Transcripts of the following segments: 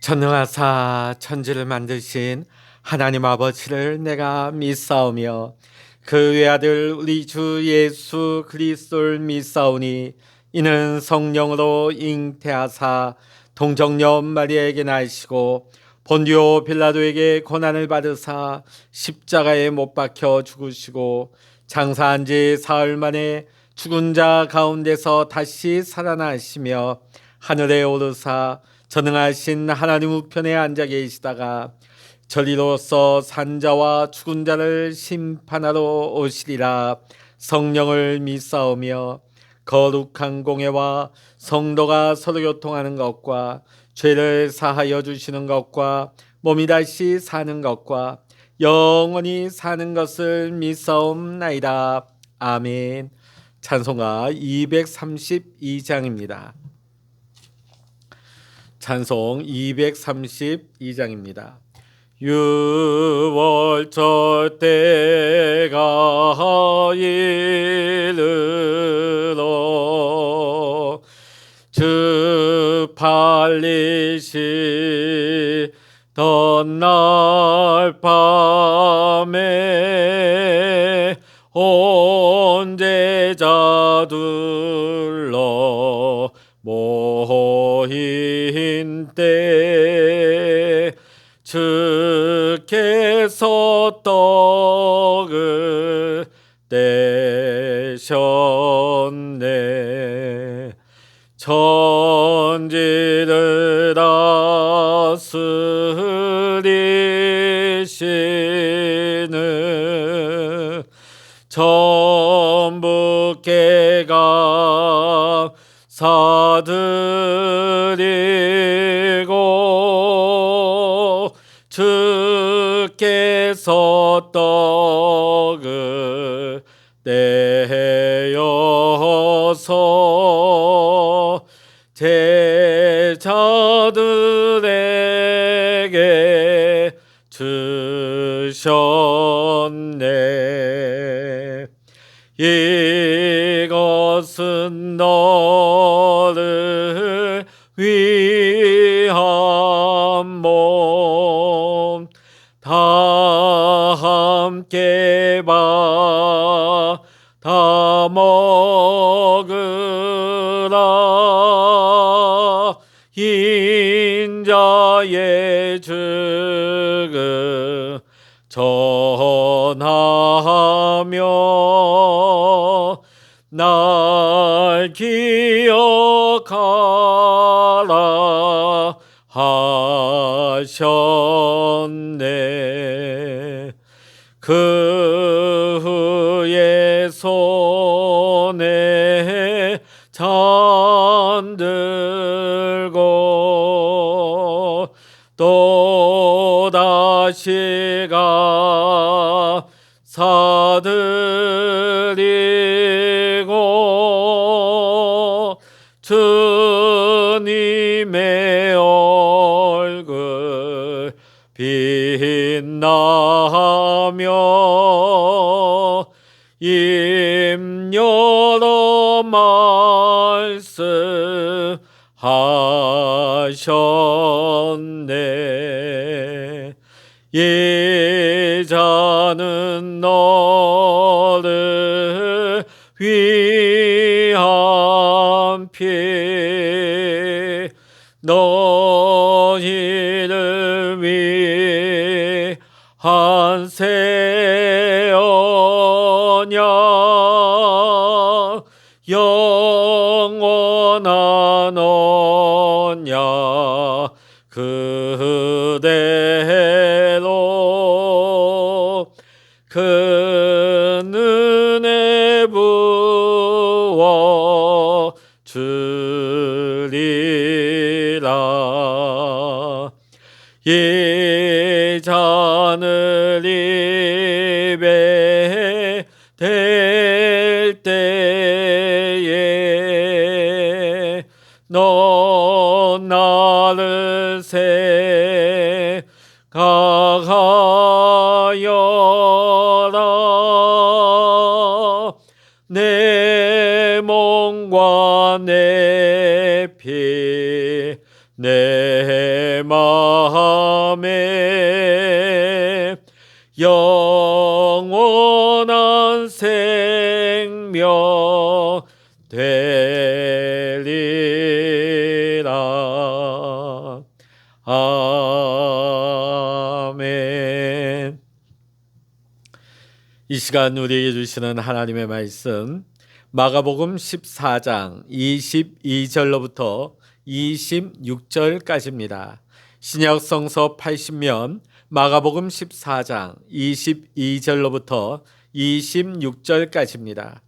전능하사 천지를 만드신 하나님 아버지를 내가 믿사오며 그 외아들 우리 주 예수 그리스도를 믿사오니 이는 성령으로 잉태하사 동정녀 마리아에게 나시고 본디오 빌라도에게 고난을 받으사 십자가에 못 박혀 죽으시고 장사한 지 사흘 만에 죽은 자 가운데서 다시 살아나시며 하늘에 오르사 전능하신 하나님 우편에 앉아 계시다가 저리로서 산자와 죽은 자를 심판하러 오시리라. 성령을 믿사오며 거룩한 공회와 성도가 서로 교통하는 것과 죄를 사하여 주시는 것과 몸이 다시 사는 것과 영원히 사는 것을 믿사옵나이다. 아멘. 찬송가 232장입니다. 찬송 232장입니다. 유월절 때가 이르러 주 팔리시던 날 밤에 온 제자 둘러 모인 때 주께서 떡을 떼셨네. 천지를 다스리시는 천부께가 사드리고 주께서 떡을 떼어서 제자들에게 주셨네. 이것은 너를 위한 몸. 다 함께 받아 먹으라. 인자의 죽음 전하며 날 기억하라 하셨네. 그 후에 손에 잔 들고 또다시 사드리고 주님의 얼굴 빛나며 입 열어 말씀하셨네. 이 잔은 너를 위한 피, 너희를 위한 새 언약, 영원한 언약 그대로 그 은혜 부어 주리라. 이 잔을 입에 댈 때에 너 나를 생각하여라. 내 몸과 내 피, 내 내 마음에 영원한 생명 되리라. 아멘. 이 시간 우리에게 주시는 하나님의 말씀, 마가복음 14장 22절로부터 26절까지입니다. 신약 성서 80면 마가복음 14장 22절로부터 26절까지입니다.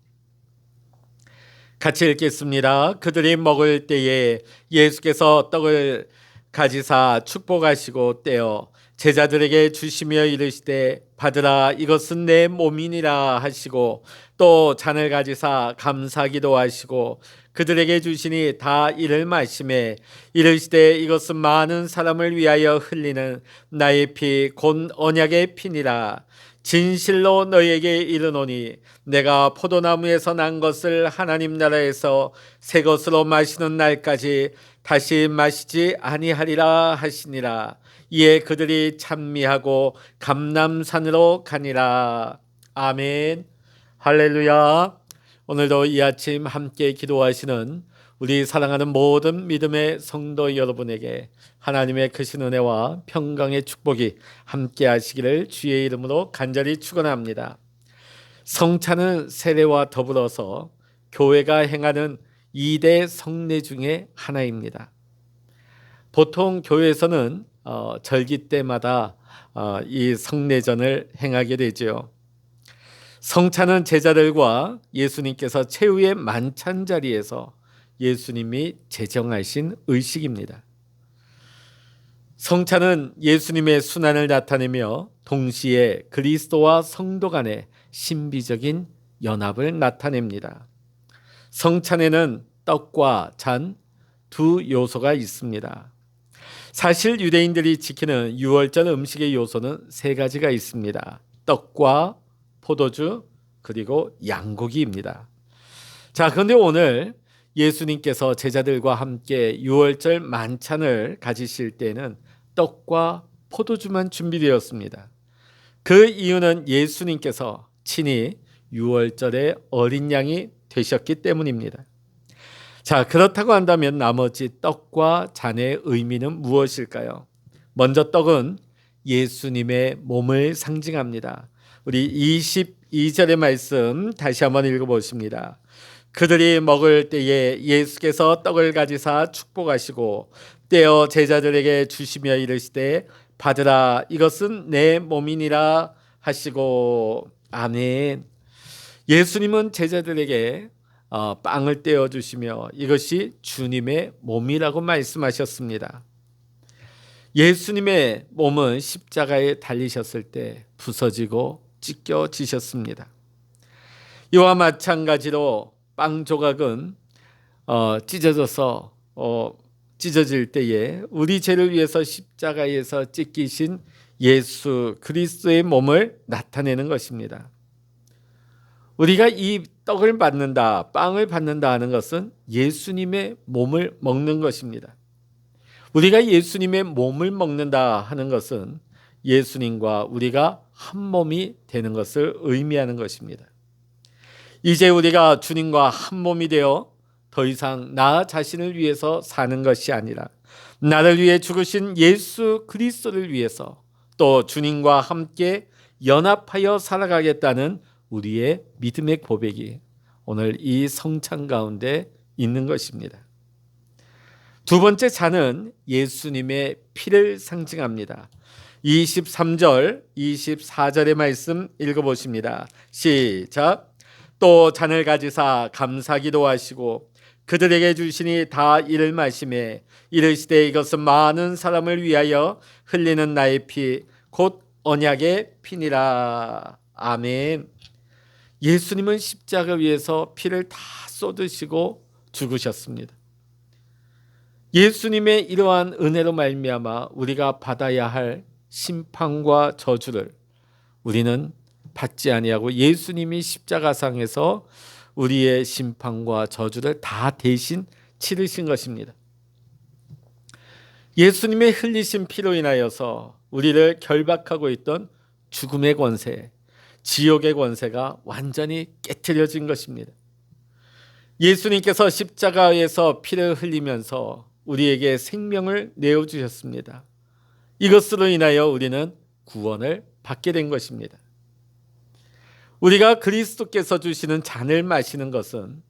같이 읽겠습니다. 그들이 먹을 때에 예수께서 떡을 가지사 축복하시고 떼어 제자들에게 주시며 이르시되 받으라, 이것은 내 몸이니라 하시고, 또 잔을 가지사 감사기도 하시고 그들에게 주시니 다 이를 마시매 이르시되 이것은 많은 사람을 위하여 흘리는 나의 피 곧 언약의 피니라. 진실로 너희에게 이르노니 내가 포도나무에서 난 것을 하나님 나라에서 새 것으로 마시는 날까지 다시 마시지 아니하리라 하시니라. 이에 그들이 찬미하고 감람산으로 가니라. 아멘. 할렐루야. 오늘도 이 아침 함께 기도하시는 우리 사랑하는 모든 믿음의 성도 여러분에게 하나님의 크신 은혜와 평강의 축복이 함께 하시기를 주의 이름으로 간절히 축원합니다. 성찬은 세례와 더불어서 교회가 행하는 2대 성례 중에 하나입니다. 보통 교회에서는 절기 때마다 이 성례전을 행하게 되죠. 성찬은 제자들과 예수님께서 최후의 만찬 자리에서 예수님이 제정하신 의식입니다. 성찬은 예수님의 순환을 나타내며 동시에 그리스도와 성도 간의 신비적인 연합을 나타냅니다. 성찬에는 떡과 잔 두 요소가 있습니다. 사실 유대인들이 지키는 유월절 음식의 요소는 세 가지가 있습니다. 떡과 포도주 그리고 양고기입니다. 자, 그런데 오늘 예수님께서 제자들과 함께 유월절 만찬을 가지실 때는 떡과 포도주만 준비되었습니다. 그 이유는 예수님께서 친히 유월절의 어린 양이 되셨기 때문입니다. 자, 그렇다고 한다면 나머지 떡과 잔의 의미는 무엇일까요? 먼저 떡은 예수님의 몸을 상징합니다. 우리 22절의 말씀 다시 한번 읽어보십니다. 그들이 먹을 때에 예수께서 떡을 가지사 축복하시고 떼어 제자들에게 주시며 이르시되 받으라, 이것은 내 몸이니라 하시고. 아멘. 예수님은 제자들에게 빵을 떼어 주시며 이것이 주님의 몸이라고 말씀하셨습니다. 예수님의 몸은 십자가에 달리셨을 때 부서지고 찢겨지셨습니다. 이와 마찬가지로 빵 조각은 찢어질 때에 우리 죄를 위해서 십자가에서 찢기신 예수 그리스도의 몸을 나타내는 것입니다. 우리가 이 떡을 받는다, 빵을 받는다 하는 것은 예수님의 몸을 먹는 것입니다. 우리가 예수님의 몸을 먹는다 하는 것은 예수님과 우리가 한 몸이 되는 것을 의미하는 것입니다. 이제 우리가 주님과 한 몸이 되어 더 이상 나 자신을 위해서 사는 것이 아니라 나를 위해 죽으신 예수 그리스도를 위해서 또 주님과 함께 연합하여 살아가겠다는 우리의 믿음의 고백이 오늘 이 성찬 가운데 있는 것입니다. 두 번째 잔은 예수님의 피를 상징합니다. 23절, 24절의 말씀 읽어보십니다. 시작. 또 잔을 가지사 감사기도 하시고 그들에게 주시니 다 이를 마시매 이르시되 이것은 많은 사람을 위하여 흘리는 나의 피 곧 언약의 피니라. 아멘. 예수님은 십자가 위에서 피를 다 쏟으시고 죽으셨습니다. 예수님의 이러한 은혜로 말미암아 우리가 받아야 할 심판과 저주를 우리는 받지 아니하고 예수님이 십자가상에서 우리의 심판과 저주를 다 대신 치르신 것입니다. 예수님의 흘리신 피로 인하여서 우리를 결박하고 있던 죽음의 권세, 지옥의 권세가 완전히 깨트려진 것입니다. 예수님께서 십자가에서 피를 흘리면서 우리에게 생명을 내어주셨습니다. 이것으로 인하여 우리는 구원을 받게 된 것입니다. 우리가 그리스도께서 주시는 잔을 마시는 것은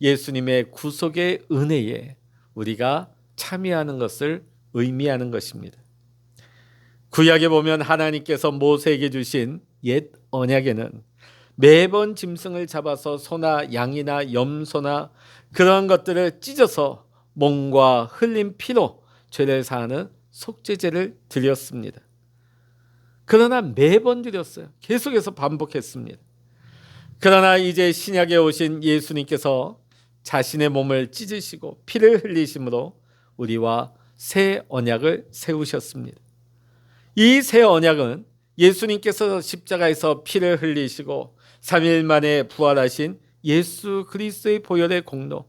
예수님의 구속의 은혜에 우리가 참여하는 것을 의미하는 것입니다. 구약에 보면 하나님께서 모세에게 주신 옛 언약에는 매번 짐승을 잡아서 소나 양이나 염소나 그런 것들을 찢어서 몸과 흘린 피로 죄를 사하는 속죄제를 드렸습니다. 그러나 매번 드렸어요. 계속해서 반복했습니다. 그러나 이제 신약에 오신 예수님께서 자신의 몸을 찢으시고 피를 흘리심으로 우리와 새 언약을 세우셨습니다. 이 새 언약은 예수님께서 십자가에서 피를 흘리시고 3일 만에 부활하신 예수 그리스도의 보혈의 공로,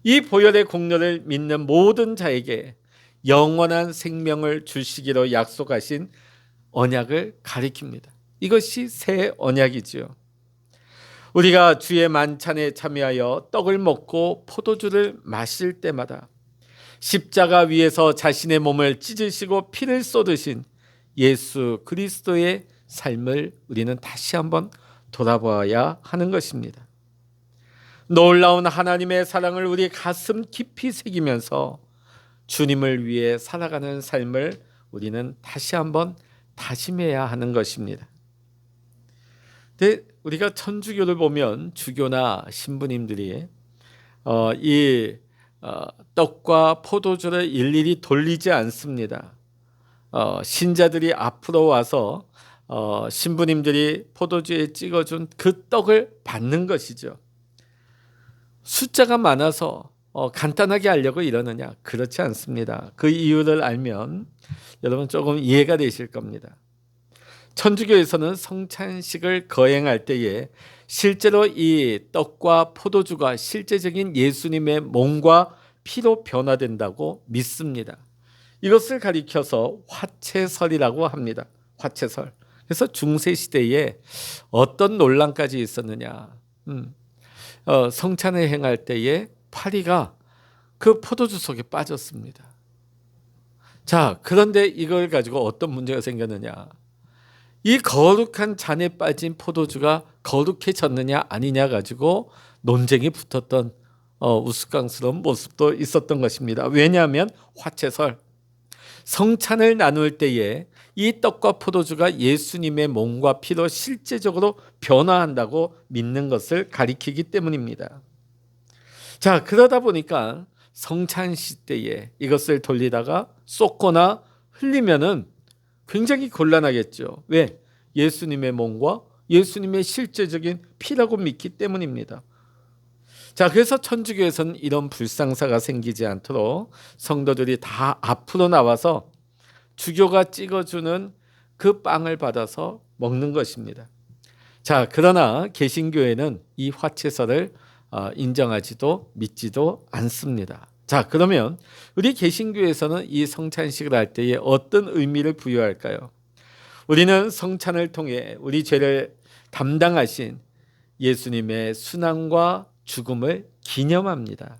이 보혈의 공로를 믿는 모든 자에게 영원한 생명을 주시기로 약속하신 언약을 가리킵니다. 이것이 새 언약이지요. 우리가 주의 만찬에 참여하여 떡을 먹고 포도주를 마실 때마다 십자가 위에서 자신의 몸을 찢으시고 피를 쏟으신 예수 그리스도의 삶을 우리는 다시 한번 돌아보아야 하는 것입니다. 놀라운 하나님의 사랑을 우리 가슴 깊이 새기면서 주님을 위해 살아가는 삶을 우리는 다시 한번 다짐해야 하는 것입니다. 근데 우리가 천주교를 보면 주교나 신부님들이 이 떡과 포도주를 일일이 돌리지 않습니다. 신자들이 앞으로 와서 신부님들이 포도주에 찍어준 그 떡을 받는 것이죠. 숫자가 많아서 간단하게 하려고 이러느냐? 그렇지 않습니다. 그 이유를 알면 여러분 조금 이해가 되실 겁니다. 천주교에서는 성찬식을 거행할 때에 실제로 이 떡과 포도주가 실제적인 예수님의 몸과 피로 변화된다고 믿습니다. 이것을 가리켜서 화채설이라고 합니다. 화채설. 그래서 중세시대에 어떤 논란까지 있었느냐. 성찬을 행할 때에 파리가 그 포도주 속에 빠졌습니다. 자, 그런데 이걸 가지고 어떤 문제가 생겼느냐. 이 거룩한 잔에 빠진 포도주가 거룩해졌느냐 아니냐 가지고 논쟁이 붙었던 우스꽝스러운 모습도 있었던 것입니다. 왜냐하면 화채설, 성찬을 나눌 때에 이 떡과 포도주가 예수님의 몸과 피로 실제적으로 변화한다고 믿는 것을 가리키기 때문입니다. 자, 그러다 보니까 성찬식 때에 이것을 돌리다가 쏟거나 흘리면은 굉장히 곤란하겠죠. 왜? 예수님의 몸과 예수님의 실제적인 피라고 믿기 때문입니다. 자, 그래서 천주교에서는 이런 불상사가 생기지 않도록 성도들이 다 앞으로 나와서 주교가 찍어주는 그 빵을 받아서 먹는 것입니다. 자, 그러나 개신교회는 이 화채설을 인정하지도 믿지도 않습니다. 자, 그러면 우리 개신교에서는 이 성찬식을 할 때에 어떤 의미를 부여할까요? 우리는 성찬을 통해 우리 죄를 담당하신 예수님의 순환과 죽음을 기념합니다.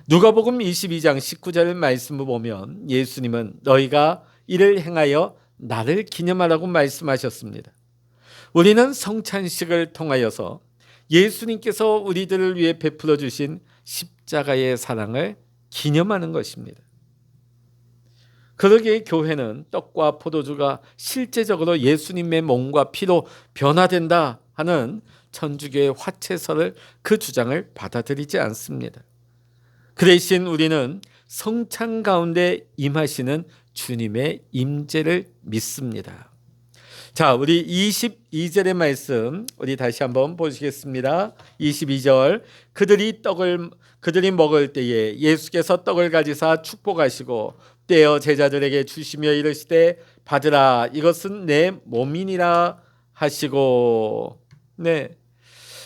누가복음 22장 19절 말씀을 보면 예수님은 너희가 이를 행하여 나를 기념하라고 말씀하셨습니다. 우리는 성찬식을 통하여서 예수님께서 우리들을 위해 베풀어 주신 십자가의 사랑을 기념하는 것입니다. 그러기에 교회는 떡과 포도주가 실제적으로 예수님의 몸과 피로 변화된다 하는 천주교의 화채설을 그 주장을 받아들이지 않습니다. 그 대신 우리는 성찬 가운데 임하시는 주님의 임재를 믿습니다. 자, 우리 22절의 말씀 우리 다시 한번 보시겠습니다. 22절 그들이 먹을 때에 예수께서 떡을 가지사 축복하시고 떼어 제자들에게 주시며 이르시되 받으라 이것은 내 몸이니라 하시고. 네.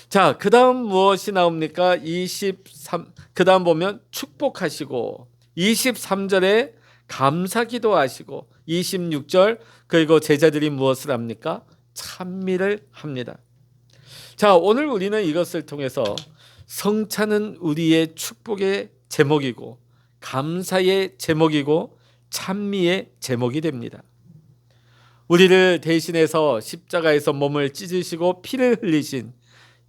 자, 그다음 무엇이 나옵니까? 그다음 보면 축복하시고 23절에 감사기도 하시고 26절 그리고 제자들이 무엇을 합니까? 찬미를 합니다. 자, 오늘 우리는 이것을 통해서 성찬은 우리의 축복의 제목이고 감사의 제목이고 찬미의 제목이 됩니다. 우리를 대신해서 십자가에서 몸을 찢으시고 피를 흘리신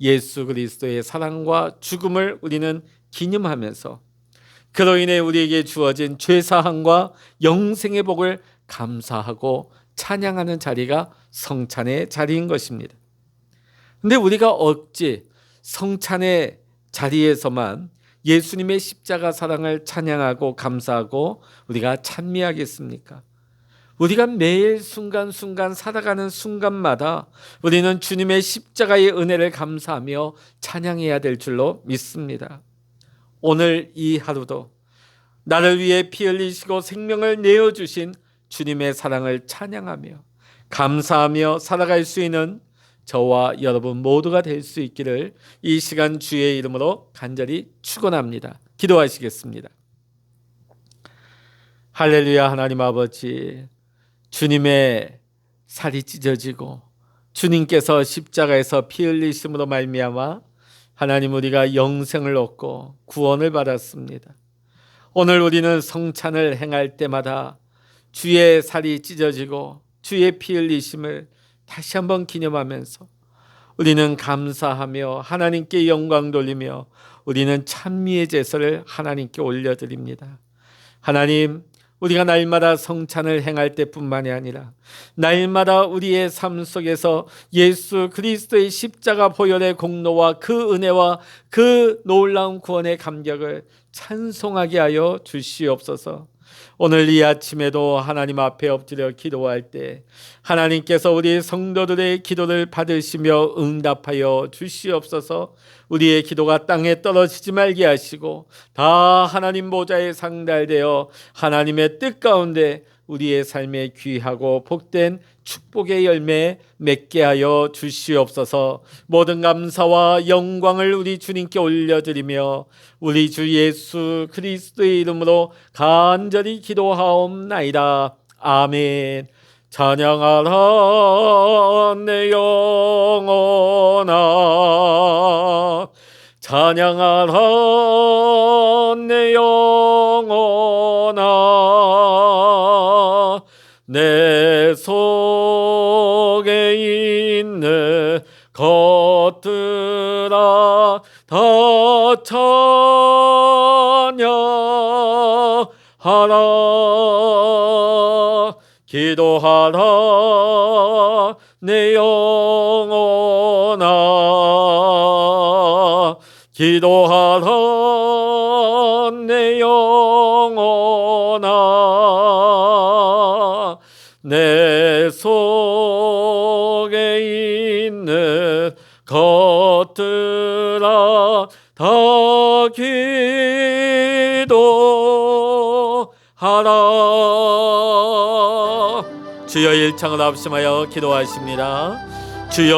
예수 그리스도의 사랑과 죽음을 우리는 기념하면서 그로 인해 우리에게 주어진 죄사함과 영생의 복을 감사하고 찬양하는 자리가 성찬의 자리인 것입니다. 근데 우리가 어찌 성찬의 자리에서만 예수님의 십자가 사랑을 찬양하고 감사하고 우리가 찬미하겠습니까? 우리가 매일 순간순간 살아가는 순간마다 우리는 주님의 십자가의 은혜를 감사하며 찬양해야 될 줄로 믿습니다. 오늘 이 하루도 나를 위해 피 흘리시고 생명을 내어주신 주님의 사랑을 찬양하며 감사하며 살아갈 수 있는 저와 여러분 모두가 될 수 있기를 이 시간 주의 이름으로 간절히 축원합니다. 기도하시겠습니다. 할렐루야. 하나님 아버지, 주님의 살이 찢어지고 주님께서 십자가에서 피 흘리심으로 말미암아 하나님 우리가 영생을 얻고 구원을 받았습니다. 오늘 우리는 성찬을 행할 때마다 주의 살이 찢어지고 주의 피 흘리심을 다시 한번 기념하면서 우리는 감사하며 하나님께 영광 돌리며 우리는 찬미의 제사를 하나님께 올려드립니다. 하나님, 우리가 날마다 성찬을 행할 때뿐만이 아니라 날마다 우리의 삶 속에서 예수 그리스도의 십자가 보혈의 공로와 그 은혜와 그 놀라운 구원의 감격을 찬송하게 하여 주시옵소서. 오늘 이 아침에도 하나님 앞에 엎드려 기도할 때 하나님께서 우리 성도들의 기도를 받으시며 응답하여 주시옵소서. 우리의 기도가 땅에 떨어지지 말게 하시고 다 하나님 보좌에 상달되어 하나님의 뜻 가운데 우리의 삶에 귀하고 복된 축복의 열매 맺게 하여 주시옵소서. 모든 감사와 영광을 우리 주님께 올려드리며 우리 주 예수 그리스도의 이름으로 간절히 기도하옵나이다. 아멘. 찬양하라 내 영혼아, 찬양하라 내 영혼아, 내 속에 있는 것들아 다 찬양하라. 기도하라 내 영혼아, 기도하라 내 영혼아, 내 속에 있는 것들아 다 기도하라. 주여 일창을 합심하여 기도하십니다. 주여